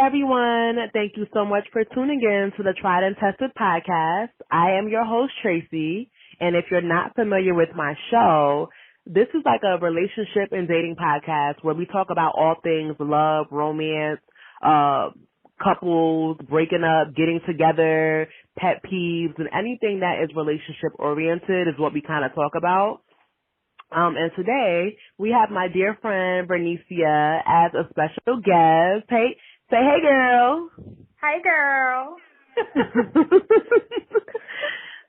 everyone. Thank you so much for tuning in to the Tried and Tested podcast. I am your host, Tracey, and if you're not familiar with my show, this is like a relationship and dating podcast where we talk about all things love, romance, couples, breaking up, getting together, pet peeves, and anything that is relationship oriented is what we kind of talk about. And today we have my dear friend Bernicia as a special guest. Hey, say hey, girl. Hi, girl.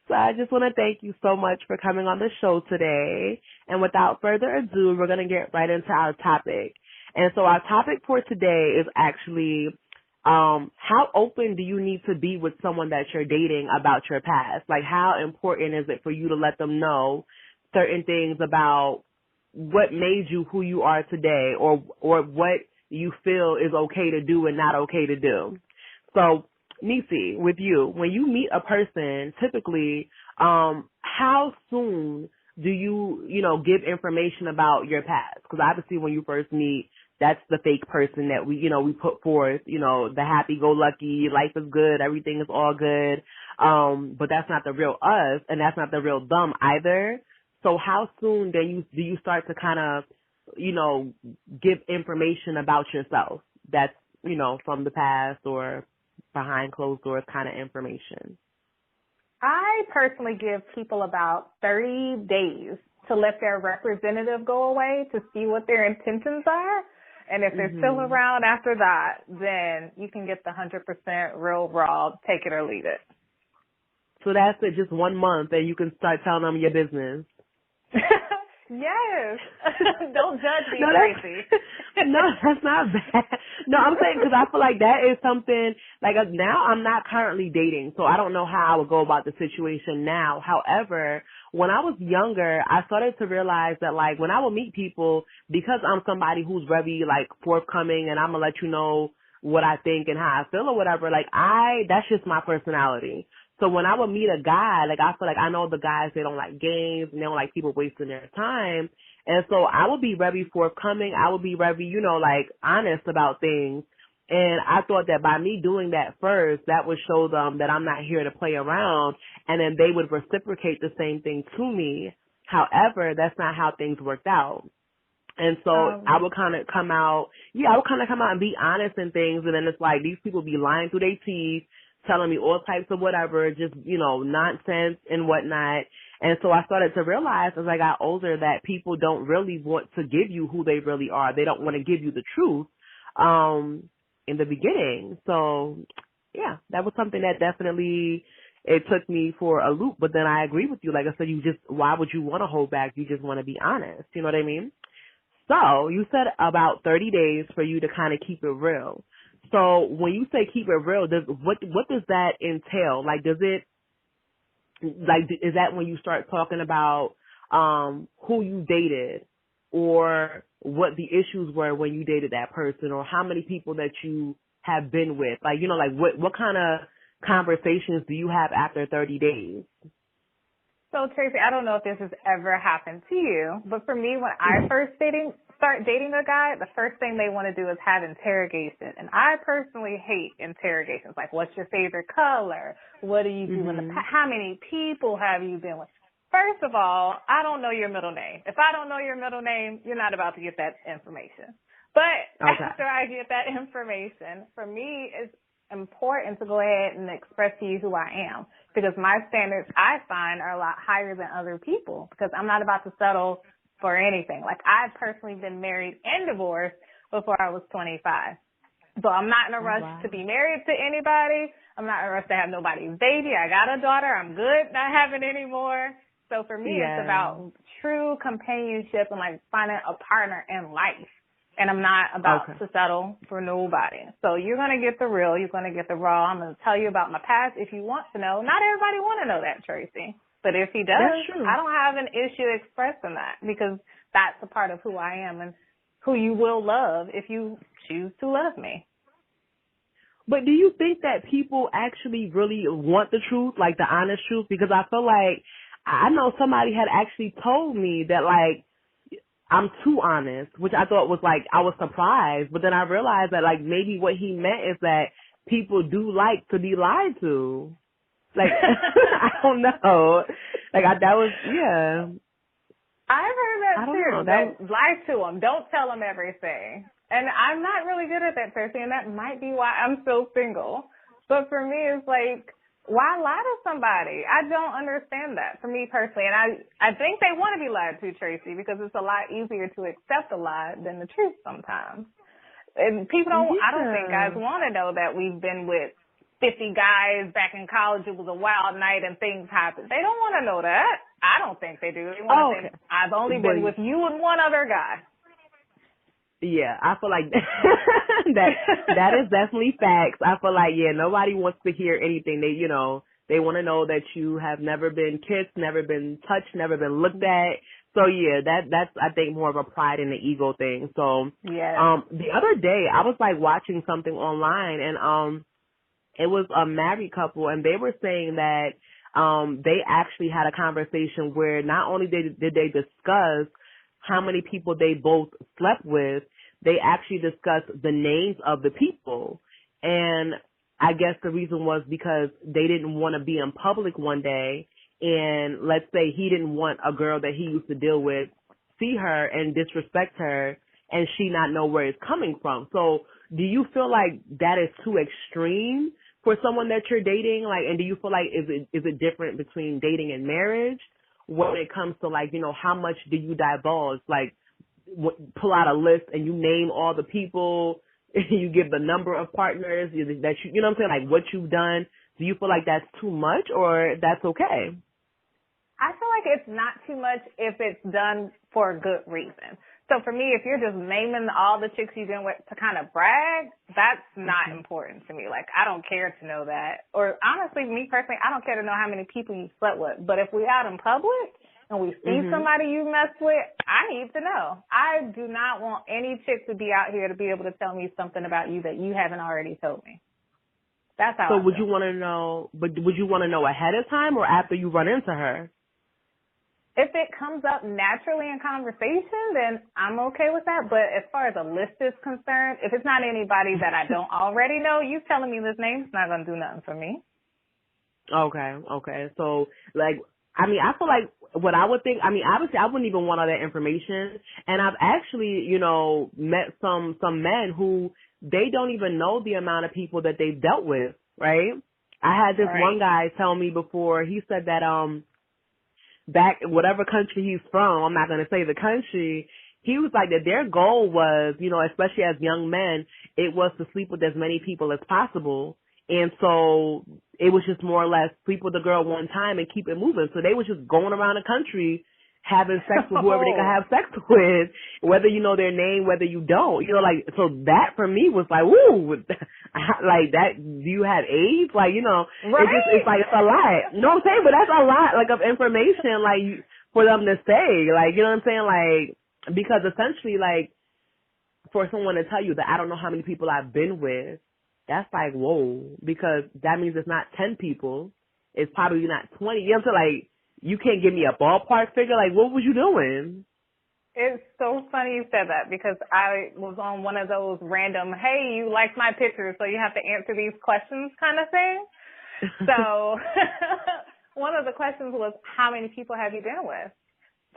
So I just want to thank you so much for coming on the show today. And without further ado, we're going to get right into our topic. And so our topic for today is actually how open do you need to be with someone that you're dating about your past? Like, how important is it for you to let them know certain things about what made you who you are today, or what you feel is okay to do and not okay to do? So, Nisi, with you, when you meet a person, typically, how soon do you give information about your past? Because obviously when you first meet, that's the fake person that we put forth, the happy-go-lucky, life is good, everything is all good. But that's not the real us, and that's not the real them either. So how soon do you start to kind of, give information about yourself that's, from the past or behind closed doors kind of information? I personally give people about 30 days to let their representative go away to see what their intentions are. And if they're still around after that, then you can get the 100% real raw, take it or leave it. So that's it, just 1 month, and you can start telling them your business. Yes. Don't judge me, No, Tracey. No, that's not bad. No, I'm saying because I feel like that is something, like now I'm not currently dating, so I don't know how I would go about the situation now. However, when I was younger, I started to realize that, like, when I would meet people, because I'm somebody who's very, like, forthcoming and I'm going to let you know what I think and how I feel or whatever, like, that's just my personality. So when I would meet a guy, like, I feel like I know the guys, they don't like games and they don't like people wasting their time. And so I would be very forthcoming. I would be very, like, honest about things. And I thought that by me doing that first, that would show them that I'm not here to play around, and then they would reciprocate the same thing to me. However, that's not how things worked out. And so I would kind of come out and be honest in things, and then it's like these people be lying through their teeth, telling me all types of whatever, just, nonsense and whatnot. And so I started to realize as I got older that people don't really want to give you who they really are. They don't want to give you the truth in the beginning. So, yeah, that was something that definitely, it took me for a loop. But then I agree with you. Like I said, why would you want to hold back? You just want to be honest. You know what I mean? So you said about 30 days for you to kind of keep it real. So when you say keep it real, what does that entail? Like, is that when you start talking about who you dated, or what the issues were when you dated that person, or how many people that you have been with? Like, what kind of conversations do you have after 30 days? So, Tracey, I don't know if this has ever happened to you, but for me, when I first start dating a guy, the first thing they want to do is have interrogation. And I personally hate interrogations. Like, what's your favorite color? What do you do in the past? How many people have you been with? First of all, I don't know your middle name. If I don't know your middle name, you're not about to get that information. But after I get that information, for me, it's important to go ahead and express to you who I am, because my standards, I find, are a lot higher than other people, because I'm not about to settle for anything. Like, I've personally been married and divorced before I was 25. So I'm not in a rush to be married to anybody. I'm not in a rush to have nobody's baby. I got a daughter. I'm good not having any more. So for me, it's about true companionship and, like, finding a partner in life. And I'm not about to settle for nobody. So you're going to get the real. You're going to get the raw. I'm going to tell you about my past if you want to know. Not everybody want to know that, Tracey. But if he does, I don't have an issue expressing that, because that's a part of who I am and who you will love if you choose to love me. But do you think that people actually really want the truth, like the honest truth? Because I feel like I know somebody had actually told me that, like, I'm too honest, which I thought was like, I was surprised, but then I realized that like maybe what he meant is that people do like to be lied to. Like, I don't know. Like, that was, yeah. I've heard that I don't too. know. That lie to them. Don't tell them everything. And I'm not really good at that, Tracey, and that might be why I'm still single. But for me, it's like, why lie to somebody? I don't understand that for me personally. And I think they want to be lied to, Tracey, because it's a lot easier to accept a lie than the truth sometimes. And people I don't think guys Yeah. want to know that we've been with 50 guys back in college. It was a wild night and things happened. They don't want to know that. I don't think they do. They want to Okay. think, I've only been with you and one other guy. Yeah, I feel like that is definitely facts. I feel like, yeah, nobody wants to hear anything. They want to know that you have never been kissed, never been touched, never been looked at. So yeah, that's I think more of a pride and the ego thing. So Yes. the other day I was like watching something online, and it was a married couple, and they were saying that they actually had a conversation where not only did they discuss how many people they both slept with, they actually discussed the names of the people. And I guess the reason was because they didn't want to be in public one day, and let's say he didn't want a girl that he used to deal with see her and disrespect her and she not know where it's coming from. So do you feel like that is too extreme for someone that you're dating? Like, and do you feel like is it different between dating and marriage when it comes to like, how much do you divulge? Like, pull out a list and you name all the people, you give the number of partners that you know what I'm saying, like what you've done. Do you feel like that's too much or that's okay? I feel like it's not too much if it's done for a good reason. So for me, if you're just naming all the chicks you've been with to kind of brag, that's not important to me. Like, I don't care to know that. Or honestly, me personally, I don't care to know how many people you slept with. But if we out in public and we see somebody you messed with, I need to know. I do not want any chick to be out here to be able to tell me something about you that you haven't already told me. That's how So I would feel. you want to know, but would you want to know ahead of time or after you run into her? If it comes up naturally in conversation, then I'm okay with that. But as far as a list is concerned, if it's not anybody that I don't already know, you telling me this name's not going to do nothing for me. Okay. So, like, I mean, I feel like what I would think, I mean, obviously I wouldn't even want all that information. And I've actually, met some men who they don't even know the amount of people that they've dealt with, right? I had this one Right. guy tell me before, he said that, back in whatever country he's from, I'm not going to say the country, he was like that their goal was, especially as young men, it was to sleep with as many people as possible. And so it was just more or less sleep with the girl one time and keep it moving. So they was just going around the country having sex with whoever they could have sex with, whether you know their name, whether you don't. Like, so that for me was like, woo, like that, do you have AIDS? Like, Right. it's like, it's a lot. You know what I'm saying? But that's a lot, like, of information, like, for them to say, like, you know what I'm saying? Like, because essentially, like, for someone to tell you that I don't know how many people I've been with, that's like, whoa, because that means it's not 10 people. It's probably not 20. You know what I'm saying? Like, you can't give me a ballpark figure. Like, what was you doing? It's so funny you said that because I was on one of those random, hey, you like my pictures, so you have to answer these questions kind of thing. So one of the questions was, how many people have you been with?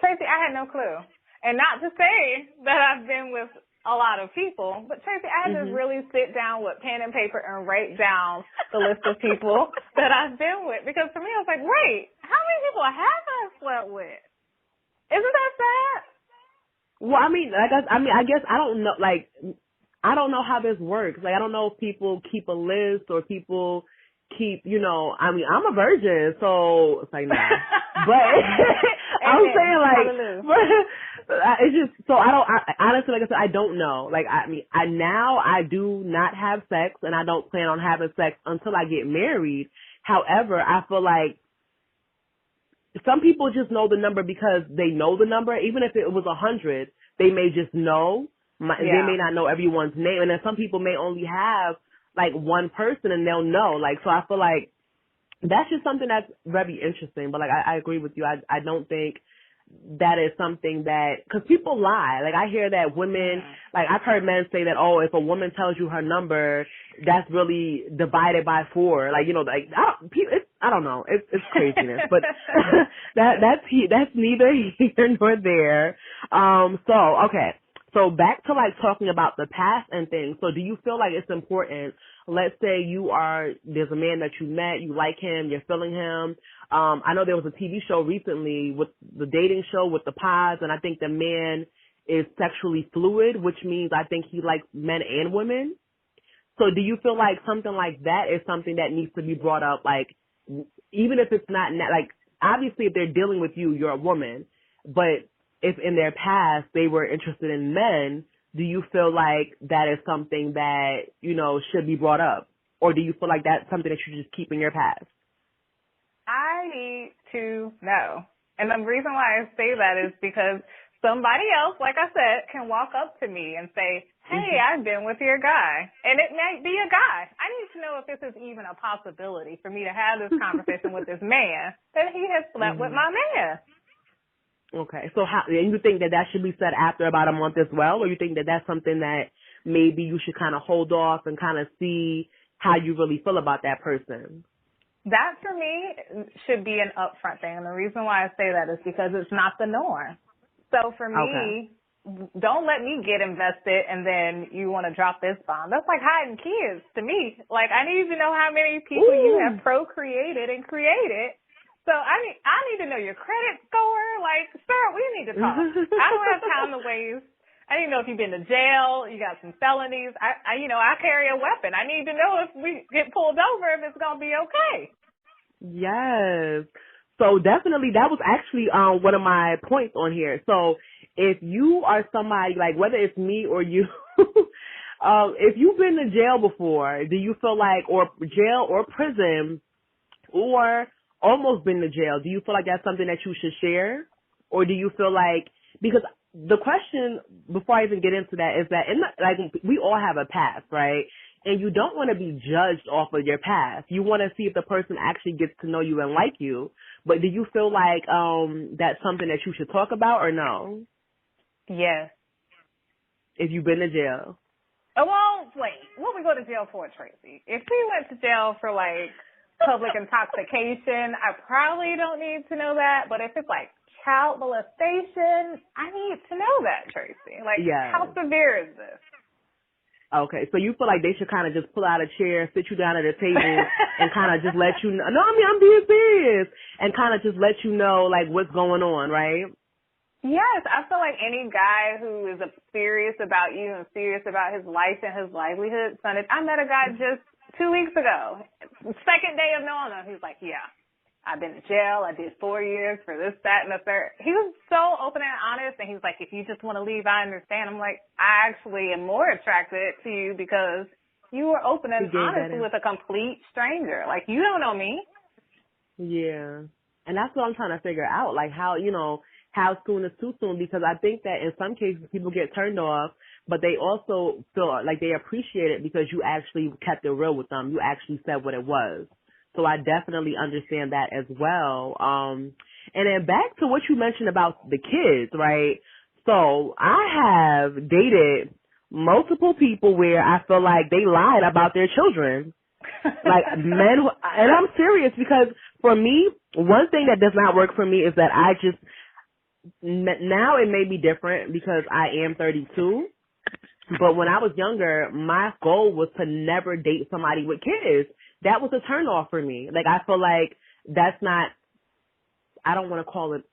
Tracey, I had no clue. And not to say that I've been with a lot of people, but Tracey, I had to really sit down with pen and paper and write down the list of people that I've been with. Because for me, I was like, wait, how many people have I slept with? Isn't that sad? Well, I mean, I guess I don't know, like, I don't know how this works. Like, I don't know if people keep a list or people keep, I mean, I'm a virgin, so it's like, nah. But I'm saying, like, it's just, so honestly, like I said, I don't know. Like, I mean, I do not have sex, and I don't plan on having sex until I get married. However, I feel like some people just know the number because they know the number. Even if it was 100, they may just know. They may not know everyone's name. And then some people may only have, like, one person and they'll know. Like, so I feel like that's just something that's very interesting. But, like, I agree with you. I don't think that is something that, because people lie. Like, I hear that women, like, I've heard men say that, oh, if a woman tells you her number, that's really divided by 4. Like, you know, like, I don't know. It's craziness. But that's neither here nor there. Okay. So back to, like, talking about the past and things. So do you feel like it's important, let's say there's a man that you met, you like him, you're feeling him. I know there was a TV show recently with the dating show with the pods, and I think the man is sexually fluid, which means I think he likes men and women. So do you feel like something like that is something that needs to be brought up, like, even if it's not, like, obviously if they're dealing with you, you're a woman, but if in their past they were interested in men, do you feel like that is something that, you know, should be brought up? Or do you feel like that's something that you just keep in your past? I need to know. And the reason why I say that is because somebody else, like I said, can walk up to me and say, hey, I've been with your guy. And it might be a guy. I need to know if this is even a possibility for me to have this conversation with this man, that he has slept with my man. Okay, so and you think that should be said after about a month as well, or you think that that's something that maybe you should kind of hold off and kind of see how you really feel about that person? That, for me, should be an upfront thing, and the reason why I say that is because it's not the norm. So for me, don't let me get invested and then you want to drop this bomb. That's like hiding kids to me. Like, I need to know how many people you have procreated and created. So I need to know your credit score. Like, sir, we need to talk. I don't have time to waste. I need to know if you've been to jail, you got some felonies. I carry a weapon. I need to know if we get pulled over, if it's going to be okay. Yes. So definitely that was actually one of my points on here. So if you are somebody, like, whether it's me or you, if you've been to jail before, do you feel like, or jail or prison, or almost been to jail, do you feel like that's something that you should share? Or do you feel like, because the question, before I even get into that, is that, we all have a past, right? And you don't want to be judged off of your past. You want to see if the person actually gets to know you and like you. But do you feel like that's something that you should talk about, or no? Yes. If you've been to jail. Oh, well, wait. What we go to jail for, Tracy? If we went to jail for, like, public intoxication, I probably don't need to know that. But if it's like child molestation, I need to know that, Tracy. Like, how severe is this? Okay, so you feel like they should kind of just pull out a chair, sit you down at a table, and kind of just let you know. No, I mean, I'm being serious. And kind of just let you know, like, what's going on, right? Yes, I feel like any guy who is serious about you and serious about his life and his livelihood, son, I met a guy just 2 weeks ago. Second day of knowing him, he was like, yeah, I've been to jail. I did 4 years for this, that, and the third. He was so open and honest, and he was like, if you just want to leave, I understand. I'm like, I actually am more attracted to you because you were open and honest with a complete stranger. Like, you don't know me. Yeah. And that's what I'm trying to figure out, like, how soon is too soon, because I think that in some cases people get turned off, but they also feel like they appreciate it because you actually kept it real with them. You actually said what it was. So I definitely understand that as well. And then back to what you mentioned about the kids, right? So I have dated multiple people where I feel like they lied about their children. Like men, and I'm serious, because for me, one thing that does not work for me is that I just, now it may be different because I am 32, but when I was younger, my goal was to never date somebody with kids. That was a turn off for me. Like, I feel like that's not, I don't want to call it,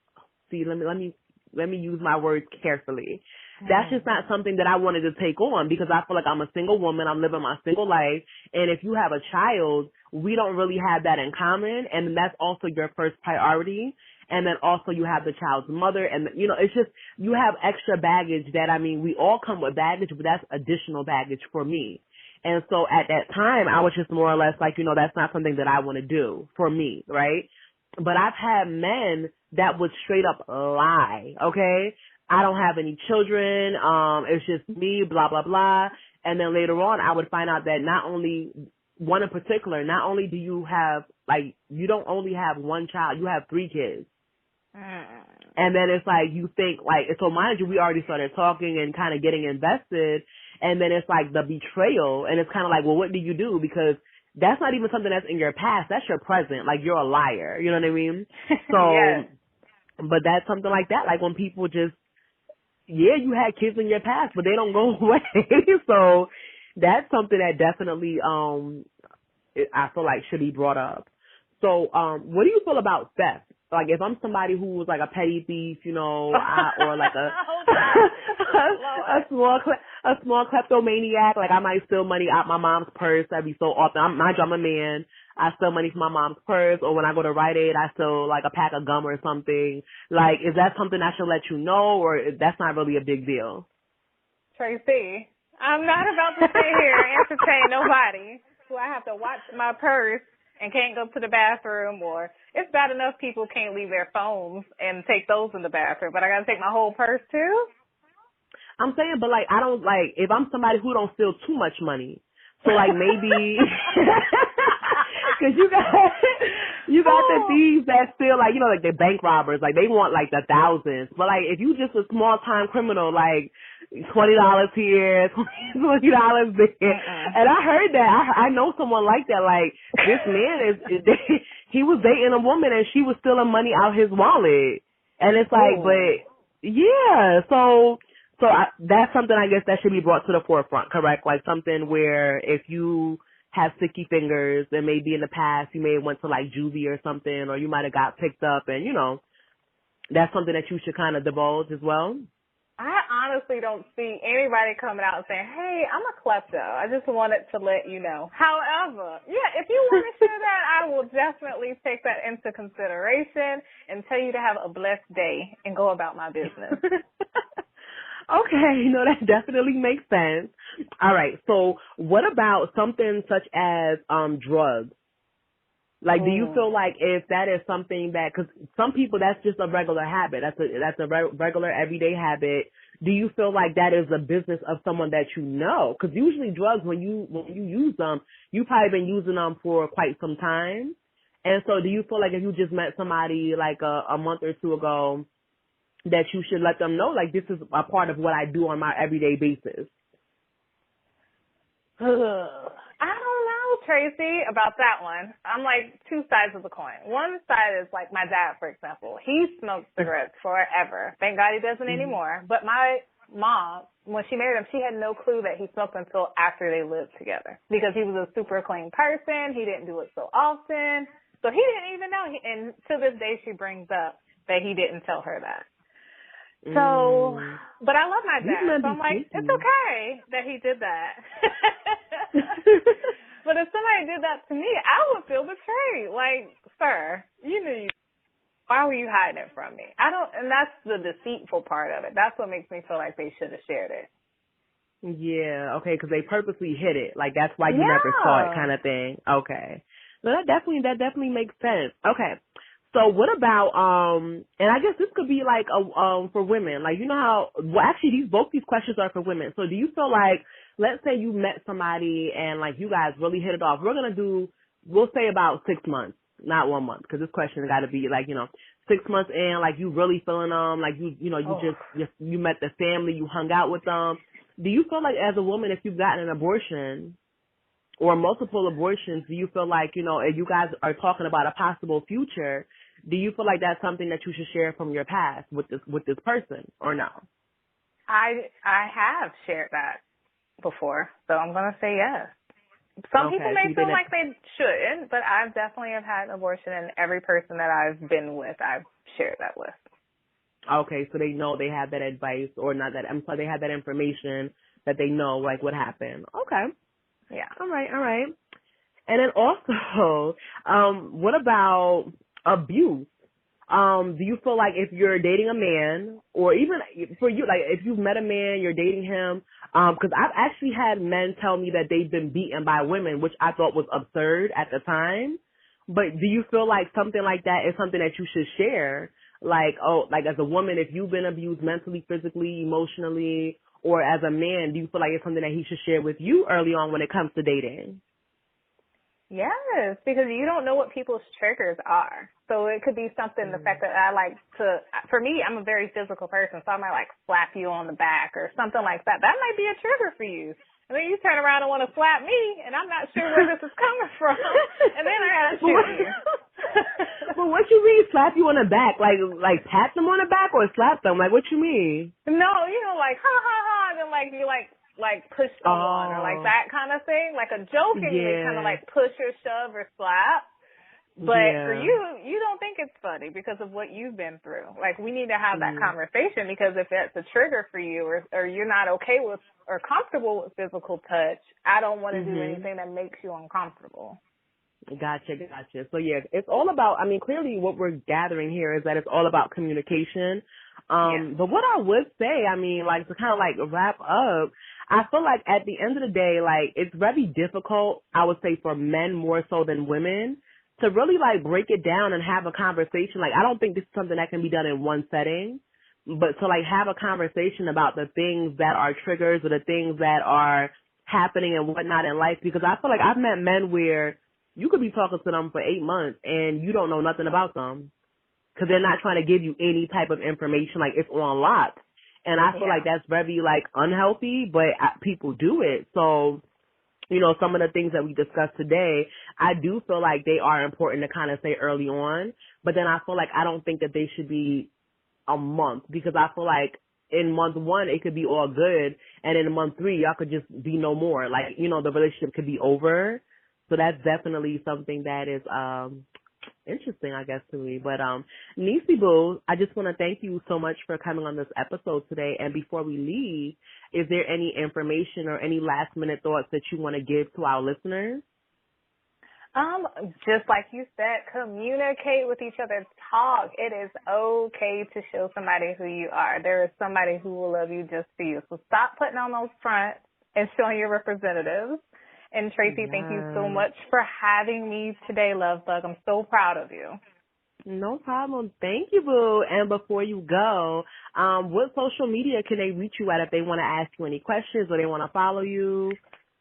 let me use my words carefully. That's just not something that I wanted to take on, because I feel like I'm a single woman. I'm living my single life. And if you have a child, we don't really have that in common. And that's also your first priority. And then also you have the child's mother. And, it's just, you have extra baggage that, I mean, we all come with baggage, but that's additional baggage for me. And so at that time, I was just more or less like, that's not something that I want to do for me, right? But I've had men that would straight up lie, okay? I don't have any children, it's just me, blah, blah, blah. And then later on, I would find out that not only, one in particular, not only do you have, like, you don't only have one child, you have 3 kids. And then it's like, you think like, so mind you, we already started talking and kind of getting invested. And then it's like the betrayal. And it's kind of like, well, what do you do? Because that's not even something that's in your past. That's your present. Like, you're a liar. You know what I mean? So, Yes. but that's something like that. Like when people just, yeah, you had kids in your past, but they don't go away. So that's something that definitely, I feel like should be brought up. So, what do you feel about theft? Like, if I'm somebody who was like a petty thief, you know, or like a small kleptomaniac, like I might steal money out my mom's purse. That'd be so often. I'm a man. I steal money from my mom's purse, or when I go to Rite Aid, I steal like a pack of gum or something. Like, is that something I should let you know, or that's not really a big deal? Tracey, I'm not about to sit here and entertain nobody who I have to watch my purse and can't go to the bathroom, or it's bad enough people can't leave their phones and take those in the bathroom, but I got to take my whole purse too? I'm saying, but like, I don't like, if I'm somebody who don't steal too much money, so like maybe, cause you got the thieves that steal like, you know, like the bank robbers, like they want like the thousands, but like if you just a small time criminal, like $20 here, $20 there, and I heard that, I know someone like that, like this man he was dating a woman and she was stealing money out his wallet, and it's like, but yeah, so that's something I guess that should be brought to the forefront, correct? Like something where if you have sticky fingers and maybe in the past you may have went to like juvie or something, or you might have got picked up, and you know, that's something that you should kind of divulge as well. I honestly don't see anybody coming out and saying, hey, I'm a klepto. I just wanted to let you know. However, yeah, if you want to share that, I will definitely take that into consideration and tell you to have a blessed day and go about my business. Okay, no, that definitely makes sense. All right, so what about something such as drugs? Like, do you feel like if that is something that, because some people that's just a regular habit, that's a regular everyday habit. Do you feel like that is a business of someone that you know? Because usually drugs, when you use them, you've probably been using them for quite some time. And so, do you feel like if you just met somebody like a month or two ago, that you should let them know, like, this is a part of what I do on my everyday basis? I don't know, Tracey, about that one. I'm like two sides of the coin. One side is like my dad, for example. He smoked cigarettes forever. Thank God he doesn't anymore. But my mom, when she married him, she had no clue that he smoked until after they lived together, because he was a super clean person. He didn't do it so often. So he didn't even know. And to this day, she brings up that he didn't tell her that. So, but I love my dad, so I'm like, it's okay that he did that. But if somebody did that to me, I would feel betrayed. Like, sir, you knew why were you hiding it from me? And that's the deceitful part of it. That's what makes me feel like they should have shared it. Yeah, okay, because they purposely hid it. Like, that's why you never saw it kind of thing. Okay. So that definitely makes sense. Okay. So what about, and I guess this could be like, for women, like, you know how, well, actually both these questions are for women. So do you feel like, let's say you met somebody and like you guys really hit it off. We'll say about 6 months, not 1 month, because this question got to be like, 6 months in, like you really feeling them, like you met the family, you hung out with them. Do you feel like as a woman, if you've gotten an abortion or multiple abortions, do you feel like, if you guys are talking about a possible future, do you feel like that's something that you should share from your past with this person, or no? I have shared that before, so I'm gonna say yes. Some people may feel like they shouldn't, but I definitely have had an abortion, and every person that I've been with, I've shared that with. Okay, so they know, they have that advice, or not that, I'm sorry, they have that information that they know, like, what happened. Okay. Yeah. All right. And then also, what about abuse? Do you feel like if you're dating a man, or even for you, like if you've met a man, you're dating him, because I've actually had men tell me that they've been beaten by women, which I thought was absurd at the time. But do you feel like something like that is something that you should share? Like, as a woman, if you've been abused mentally, physically, emotionally, or as a man, do you feel like it's something that he should share with you early on when it comes to dating? Yes, because you don't know what people's triggers are. So it could be something, the fact that for me, I'm a very physical person, so I might like slap you on the back or something like that. That might be a trigger for you. And then you turn around and want to slap me, and I'm not sure where this is coming from. And then I gotta shoot you. But what you mean slap you on the back? Like pat them on the back or slap them? Like what you mean? No, like ha ha ha, and then like you like push someone or like that kind of thing, like a jokingly kind of like push or shove or slap. But for you, you don't think it's funny because of what you've been through. Like, we need to have that conversation, because if that's a trigger for you, or you're not okay with or comfortable with physical touch, I don't want to do anything that makes you uncomfortable. Gotcha. So yeah, it's all about, clearly what we're gathering here is that it's all about communication. But what I would say, to kind of like wrap up, I feel like at the end of the day, like, it's very difficult, I would say, for men more so than women, to really like break it down and have a conversation. Like, I don't think this is something that can be done in one setting, but to like have a conversation about the things that are triggers or the things that are happening and whatnot in life, because I feel like I've met men where you could be talking to them for 8 months and you don't know nothing about them because they're not trying to give you any type of information. Like, it's on lock. And I feel like that's very like unhealthy, but people do it. So, some of the things that we discussed today, I do feel like they are important to kind of say early on. But then I feel like I don't think that they should be a month, because I feel like in month 1, it could be all good. And in month 3, y'all could just be no more. Like, the relationship could be over. So that's definitely something that is, interesting, I guess, to me. But, Niecy Boo, I just want to thank you so much for coming on this episode today. And before we leave, is there any information or any last minute thoughts that you want to give to our listeners? Just like you said, communicate with each other, talk. It is okay to show somebody who you are. There is somebody who will love you just for you. So stop putting on those fronts and showing your representatives. And Tracey, thank you so much for having me today, Love Bug. I'm so proud of you. No problem. Thank you, Boo. And before you go, what social media can they reach you at if they want to ask you any questions or they want to follow you?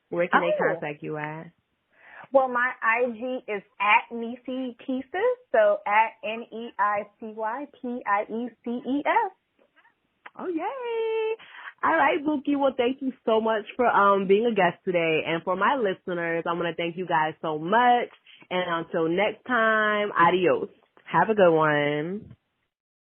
Where can they contact you at? Well, my IG is at Niecy Pieces, so at NEICYPIECES. Oh, yay. All right, Bookie. Well, thank you so much for being a guest today. And for my listeners, I'm going to thank you guys so much. And until next time, adios. Have a good one.